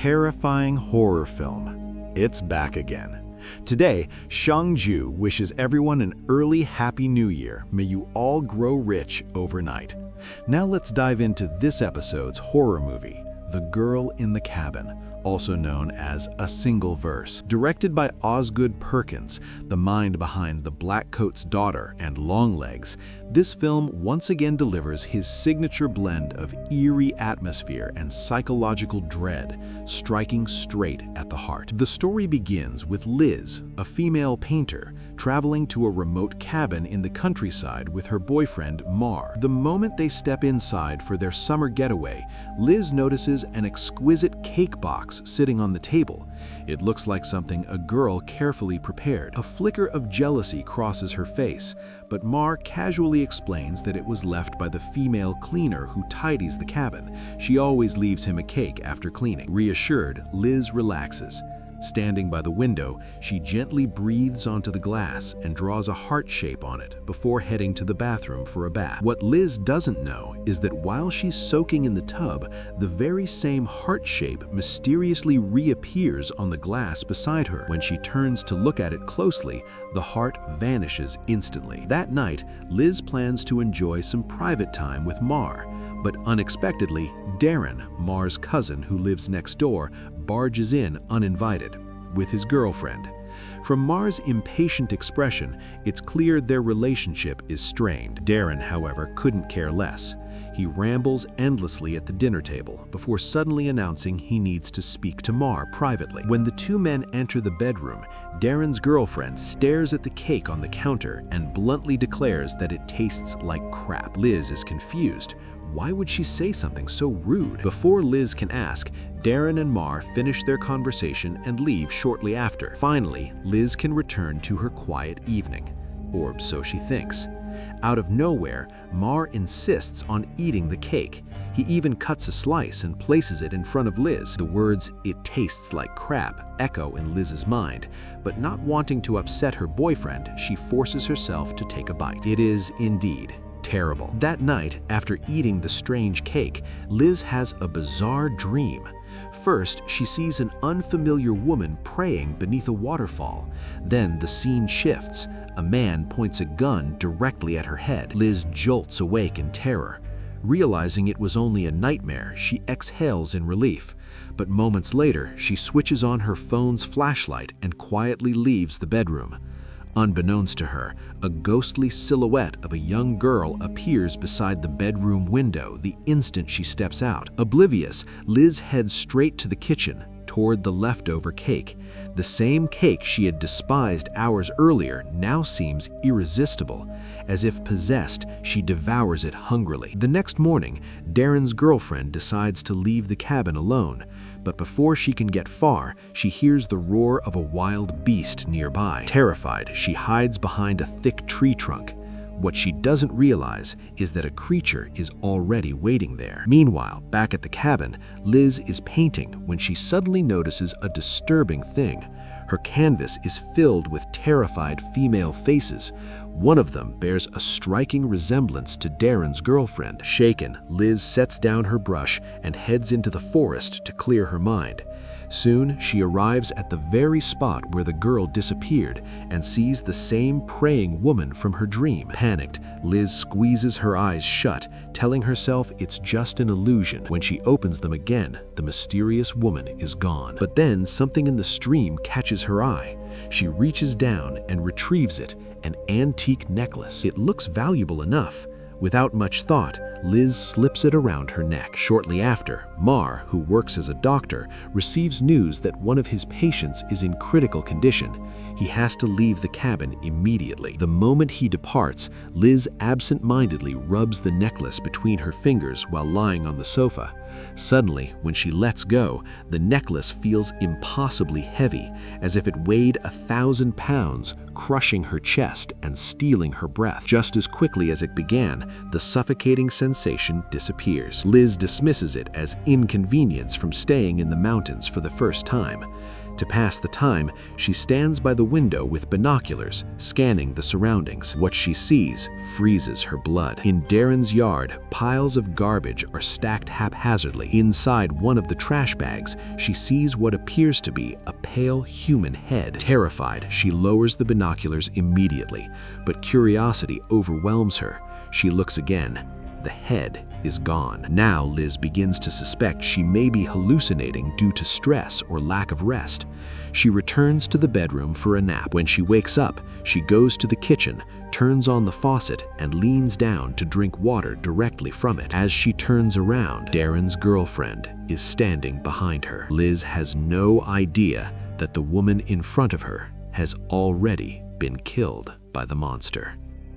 terrifying horror film. It's back again. Today, Shang-Ju wishes everyone an early Happy New Year. May you all grow rich overnight. Now let's dive into this episode's horror movie, The Girl in the Cabin, also known as A Single Verse. Directed by Osgood Perkins, the mind behind The Black Coat's Daughter and Longlegs, this film once again delivers his signature blend of eerie atmosphere and psychological dread, striking straight at the heart. The story begins with Liz, a female painter, traveling to a remote cabin in the countryside with her boyfriend, Mar. The moment they step inside for their summer getaway, Liz notices an exquisite cake box sitting on the table. It looks like something a girl carefully prepared. A flicker of jealousy crosses her face, but Mar casually explains that it was left by the female cleaner who tidies the cabin. She always leaves him a cake after cleaning. Reassured, Liz relaxes. Standing by the window, she gently breathes onto the glass and draws a heart shape on it before heading to the bathroom for a bath. What Liz doesn't know is that while she's soaking in the tub, the very same heart shape mysteriously reappears on the glass beside her. When she turns to look at it closely, the heart vanishes instantly. That night, Liz plans to enjoy some private time with Mar, but unexpectedly, Darren, Mar's cousin who lives next door, barges in uninvited with his girlfriend. From Mar's impatient expression, it's clear their relationship is strained. Darren, however, couldn't care less. He rambles endlessly at the dinner table before suddenly announcing he needs to speak to Mar privately. When the two men enter the bedroom, Darren's girlfriend stares at the cake on the counter and bluntly declares that it tastes like crap. Liz is confused. Why would she say something so rude? Before Liz can ask, Darren and Mar finish their conversation and leave shortly after. Finally, Liz can return to her quiet evening, or so she thinks. Out of nowhere, Mar insists on eating the cake. He even cuts a slice and places it in front of Liz. The words, "it tastes like crap," echo in Liz's mind, but not wanting to upset her boyfriend, she forces herself to take a bite. It is indeed terrible. That night, after eating the strange cake, Liz has a bizarre dream. First, she sees an unfamiliar woman praying beneath a waterfall. Then the scene shifts. A man points a gun directly at her head. Liz jolts awake in terror. Realizing it was only a nightmare, she exhales in relief. But moments later, she switches on her phone's flashlight and quietly leaves the bedroom. Unbeknownst to her, a ghostly silhouette of a young girl appears beside the bedroom window the instant she steps out. Oblivious, Liz heads straight to the kitchen, toward the leftover cake. The same cake she had despised hours earlier now seems irresistible. As if possessed, she devours it hungrily. The next morning, Darren's girlfriend decides to leave the cabin alone. But before she can get far, she hears the roar of a wild beast nearby. Terrified, she hides behind a thick tree trunk. What she doesn't realize is that a creature is already waiting there. Meanwhile, back at the cabin, Liz is painting when she suddenly notices a disturbing thing. Her canvas is filled with terrified female faces. One of them bears a striking resemblance to Darren's girlfriend. Shaken, Liz sets down her brush and heads into the forest to clear her mind. Soon, she arrives at the very spot where the girl disappeared and sees the same praying woman from her dream. Panicked, Liz squeezes her eyes shut, telling herself it's just an illusion. When she opens them again, the mysterious woman is gone. But then something in the stream catches her eye. She reaches down and retrieves it, an antique necklace. It looks valuable enough. Without much thought, Liz slips it around her neck. Shortly after, Mar, who works as a doctor, receives news that one of his patients is in critical condition. He has to leave the cabin immediately. The moment he departs, Liz absent-mindedly rubs the necklace between her fingers while lying on the sofa. Suddenly, when she lets go, the necklace feels impossibly heavy, as if it weighed 1,000 pounds, crushing her chest and stealing her breath. Just as quickly as it began, the suffocating sensation disappears. Liz dismisses it as inconvenience from staying in the mountains for the first time. To pass the time, she stands by the window with binoculars, scanning the surroundings. What she sees freezes her blood. In Darren's yard, piles of garbage are stacked haphazardly. Inside one of the trash bags, she sees what appears to be a pale human head. Terrified, she lowers the binoculars immediately, but curiosity overwhelms her. She looks again. The head is gone. Now Liz begins to suspect she may be hallucinating due to stress or lack of rest. She returns to the bedroom for a nap. When she wakes up, she goes to the kitchen, turns on the faucet, and leans down to drink water directly from it. As she turns around, Darren's girlfriend is standing behind her. Liz has no idea that the woman in front of her has already been killed by the monster.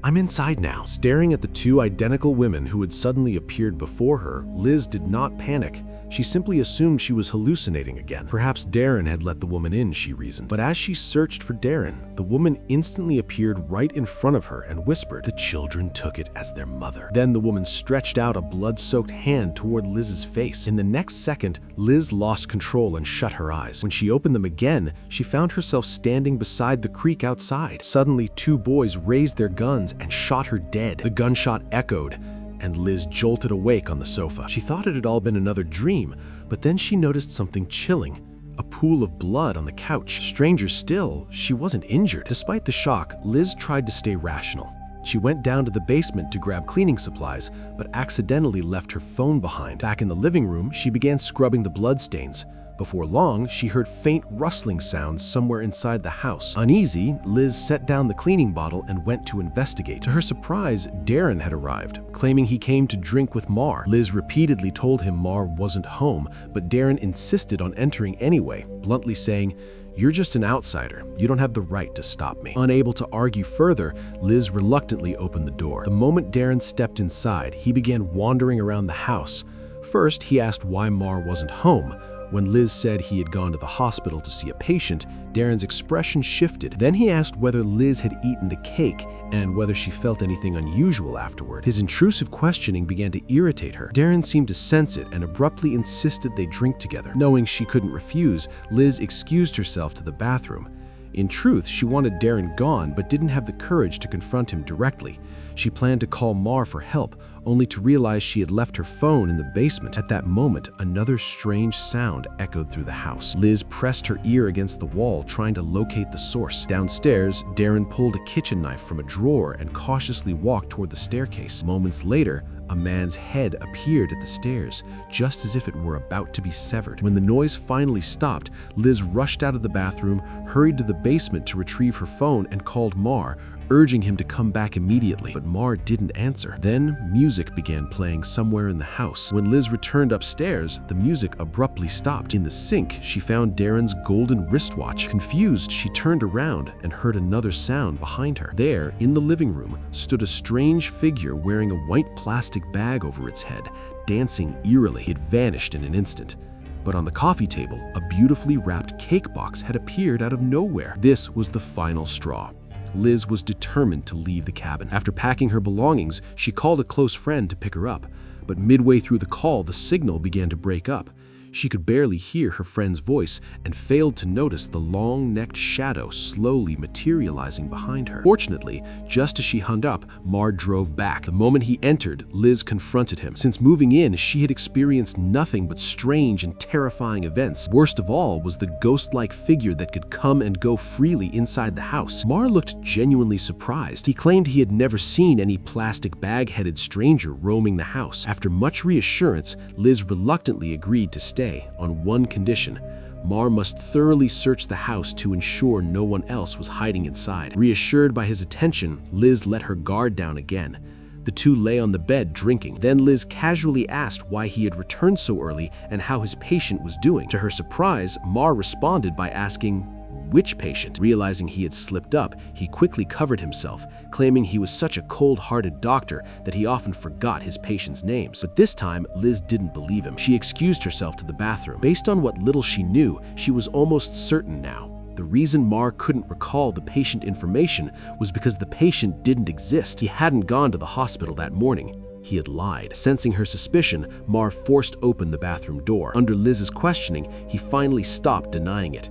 I'm inside now. Staring at the two identical women who had suddenly appeared before her, Liz did not panic. She simply assumed she was hallucinating again. Perhaps Darren had let the woman in, she reasoned. But as she searched for Darren, the woman instantly appeared right in front of her and whispered, "The children took it as their mother." Then the woman stretched out a blood-soaked hand toward Liz's face. In the next second, Liz lost control and shut her eyes. When she opened them again, she found herself standing beside the creek outside. Suddenly, two boys raised their guns and shot her dead. The gunshot echoed, and Liz jolted awake on the sofa. She thought it had all been another dream, but then she noticed something chilling. A pool of blood on the couch. Stranger still, she wasn't injured. Despite the shock, Liz tried to stay rational. She went down to the basement to grab cleaning supplies, but accidentally left her phone behind. Back in the living room, she began scrubbing the bloodstains. Before long, she heard faint rustling sounds somewhere inside the house. Uneasy, Liz set down the cleaning bottle and went to investigate. To her surprise, Darren had arrived, claiming he came to drink with Mar. Liz repeatedly told him Mar wasn't home, but Darren insisted on entering anyway, bluntly saying, "You're just an outsider. You don't have the right to stop me." Unable to argue further, Liz reluctantly opened the door. The moment Darren stepped inside, he began wandering around the house. First, he asked why Mar wasn't home. When Liz said he had gone to the hospital to see a patient, Darren's expression shifted. Then he asked whether Liz had eaten a cake and whether she felt anything unusual afterward. His intrusive questioning began to irritate her. Darren seemed to sense it and abruptly insisted they drink together. Knowing she couldn't refuse, Liz excused herself to the bathroom. In truth, she wanted Darren gone, but didn't have the courage to confront him directly. She planned to call Mar for help, only to realize she had left her phone in the basement. At that moment, another strange sound echoed through the house. Liz pressed her ear against the wall, trying to locate the source. Downstairs, Darren pulled a kitchen knife from a drawer and cautiously walked toward the staircase. Moments later, a man's head appeared at the stairs, just as if it were about to be severed. When the noise finally stopped, Liz rushed out of the bathroom, hurried to the basement to retrieve her phone, and called Mar, urging him to come back immediately, but Mar didn't answer. Then music began playing somewhere in the house. When Liz returned upstairs, the music abruptly stopped. In the sink, she found Darren's golden wristwatch. Confused, she turned around and heard another sound behind her. There, in the living room, stood a strange figure wearing a white plastic bag over its head, dancing eerily. It vanished in an instant. But on the coffee table, a beautifully wrapped cake box had appeared out of nowhere. This was the final straw. Liz was determined to leave the cabin. After packing her belongings, she called a close friend to pick her up. But midway through the call, the signal began to break up. She could barely hear her friend's voice and failed to notice the long-necked shadow slowly materializing behind her. Fortunately, just as she hung up, Mar drove back. The moment he entered, Liz confronted him. Since moving in, she had experienced nothing but strange and terrifying events. Worst of all was the ghost-like figure that could come and go freely inside the house. Mar looked genuinely surprised. He claimed he had never seen any plastic bag-headed stranger roaming the house. After much reassurance, Liz reluctantly agreed to stay on one condition. Mar must thoroughly search the house to ensure no one else was hiding inside. Reassured by his attention, Liz let her guard down again. The two lay on the bed drinking. Then Liz casually asked why he had returned so early and how his patient was doing. To her surprise, Mar responded by asking, "Which patient?" Realizing he had slipped up, he quickly covered himself, claiming he was such a cold-hearted doctor that he often forgot his patients' names. But this time, Liz didn't believe him. She excused herself to the bathroom. Based on what little she knew, she was almost certain now. The reason Mar couldn't recall the patient information was because the patient didn't exist. He hadn't gone to the hospital that morning. He had lied. Sensing her suspicion, Mar forced open the bathroom door. Under Liz's questioning, he finally stopped denying it.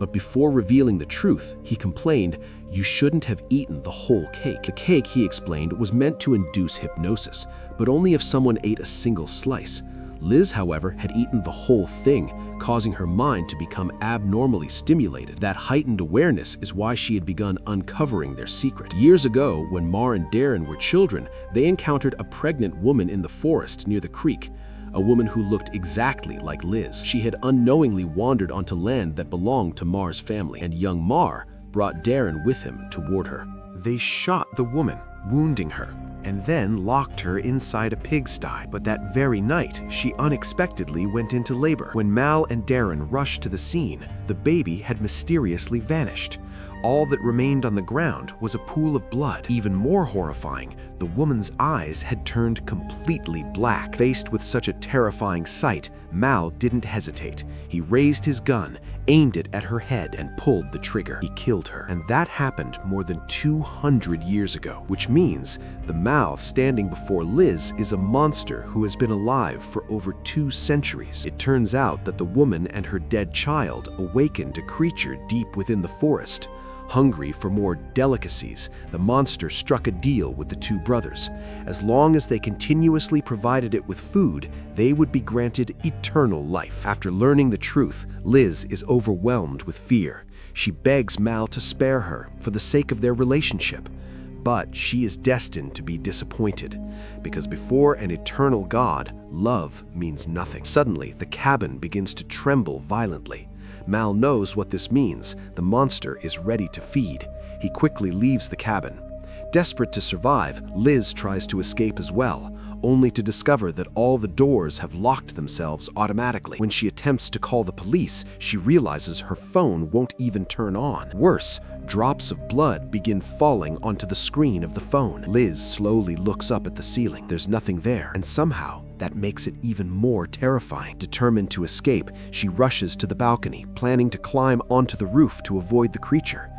But before revealing the truth, he complained, "You shouldn't have eaten the whole cake." The cake, he explained, was meant to induce hypnosis, but only if someone ate a single slice. Liz, however, had eaten the whole thing, causing her mind to become abnormally stimulated. That heightened awareness is why she had begun uncovering their secret. Years ago, when Mar and Darren were children, they encountered a pregnant woman in the forest near the creek. A woman who looked exactly like Liz. She had unknowingly wandered onto land that belonged to Mar's family, and young Mar brought Darren with him toward her. They shot the woman, wounding her, and then locked her inside a pigsty. But that very night, she unexpectedly went into labor. When Mal and Darren rushed to the scene, the baby had mysteriously vanished. All that remained on the ground was a pool of blood. Even more horrifying, the woman's eyes had turned completely black. Faced with such a terrifying sight, Mal didn't hesitate. He raised his gun, aimed it at her head, and pulled the trigger. He killed her. And that happened more than 200 years ago, which means the Mal standing before Liz is a monster who has been alive for over 2 centuries. It turns out that the woman and her dead child awakened a creature deep within the forest. Hungry for more delicacies, the monster struck a deal with the 2 brothers. As long as they continuously provided it with food, they would be granted eternal life. After learning the truth, Liz is overwhelmed with fear. She begs Mal to spare her for the sake of their relationship. But she is destined to be disappointed, because before an eternal God, love means nothing. Suddenly, the cabin begins to tremble violently. Mal knows what this means. The monster is ready to feed. He quickly leaves the cabin. Desperate to survive, Liz tries to escape as well, only to discover that all the doors have locked themselves automatically. When she attempts to call the police, she realizes her phone won't even turn on. Worse, drops of blood begin falling onto the screen of the phone. Liz slowly looks up at the ceiling. There's nothing there, and somehow that makes it even more terrifying. Determined to escape, she rushes to the balcony, planning to climb onto the roof to avoid the creature.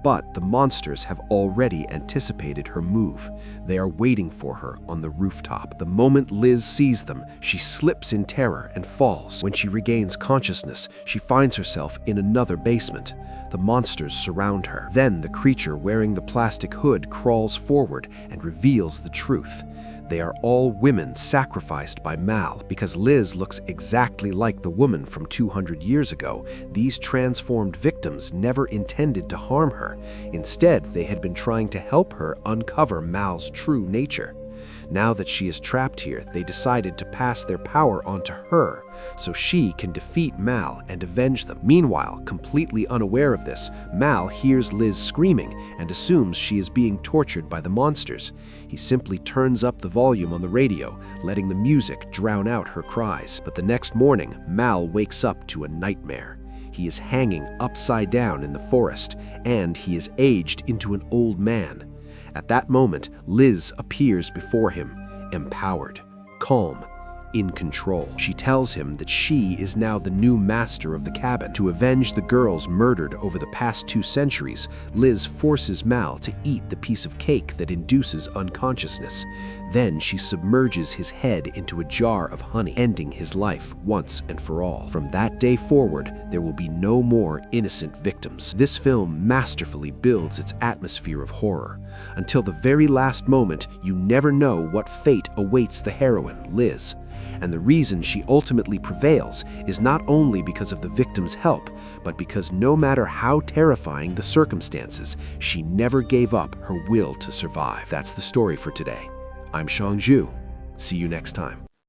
But the monsters have already anticipated her move. They are waiting for her on the rooftop. The moment Liz sees them, she slips in terror and falls. When she regains consciousness, she finds herself in another basement. The monsters surround her. Then the creature wearing the plastic hood crawls forward and reveals the truth. They are all women sacrificed by Mal. Because Liz looks exactly like the woman from 200 years ago, these transformed victims never intended to harm her. Instead, they had been trying to help her uncover Mal's true nature. Now that she is trapped here, they decided to pass their power onto her, so she can defeat Mal and avenge them. Meanwhile, completely unaware of this, Mal hears Liz screaming and assumes she is being tortured by the monsters. He simply turns up the volume on the radio, letting the music drown out her cries. But the next morning, Mal wakes up to a nightmare. He is hanging upside down in the forest, and he is aged into an old man. At that moment, Liz appears before him, empowered, calm, in control. She tells him that she is now the new master of the cabin. To avenge the girls murdered over the past 2 centuries, Liz forces Mal to eat the piece of cake that induces unconsciousness. Then she submerges his head into a jar of honey, ending his life once and for all. From that day forward, there will be no more innocent victims. This film masterfully builds its atmosphere of horror. Until the very last moment, you never know what fate awaits the heroine, Liz. And the reason she ultimately prevails is not only because of the victim's help, but because no matter how terrifying the circumstances, she never gave up her will to survive. That's the story for today. I'm Shang Zhu. See you next time.